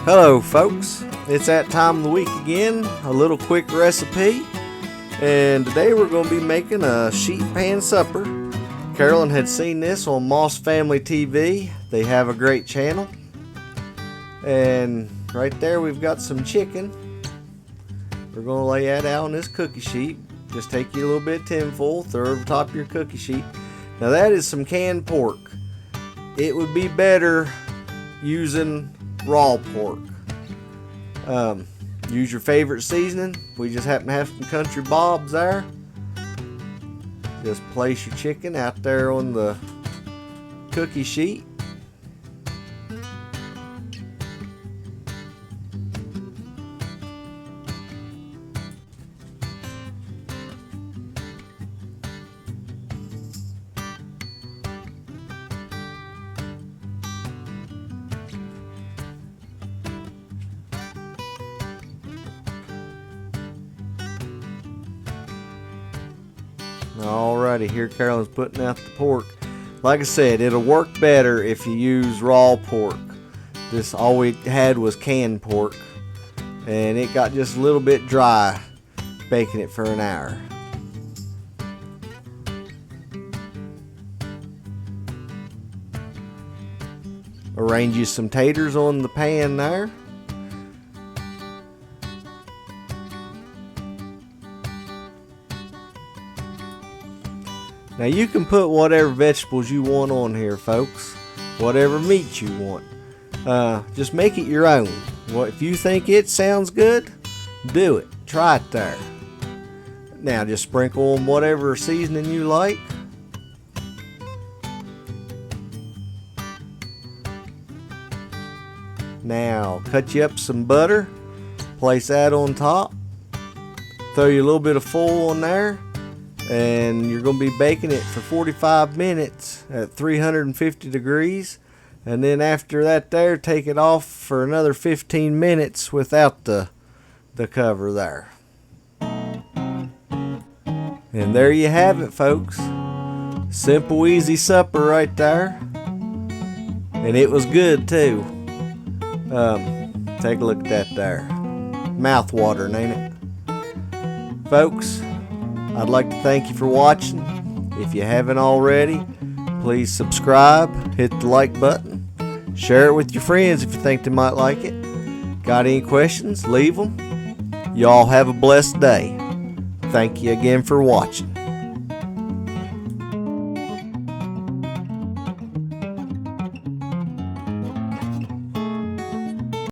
Hello folks, it's that time of the week again, a little quick recipe, and today we're going to be making a sheet pan supper. Carolyn had seen this on Moss Family TV. They have a great channel, and right there we've got some chicken. We're going to lay that out on this cookie sheet. Just take you a little bit of tinfoil, throw it over top of your cookie sheet. Now that is some canned pork. It would be better using raw pork. Use your favorite seasoning. We just happen to have some Country Bob's there. Just place your chicken out there on the cookie sheet. Alrighty, here Carolyn's putting out the pork. Like I said, it'll work better if you use raw pork. This all we had was canned pork, and it got just a little bit dry baking it for an hour. Arrange you some taters on the pan there. Now you can put whatever vegetables you want on here, folks. Whatever meat you want. Just make it your own. If you think it sounds good, do it. Try it there. Now just sprinkle on whatever seasoning you like. Now cut you up some butter. Place that on top. Throw you a little bit of foil on there. And you're going to be baking it for 45 minutes at 350 degrees, and then after that there, take it off for another 15 minutes without the cover there. And there you have it, folks. Simple, easy supper right there, and it was good too. Take a look at that there. Mouth watering, ain't it, folks? I'd like to thank you for watching. If you haven't already, please subscribe, hit the like button, share it with your friends if you think they might like it. Got any questions? Leave them. Y'all have a blessed day. Thank you again for watching.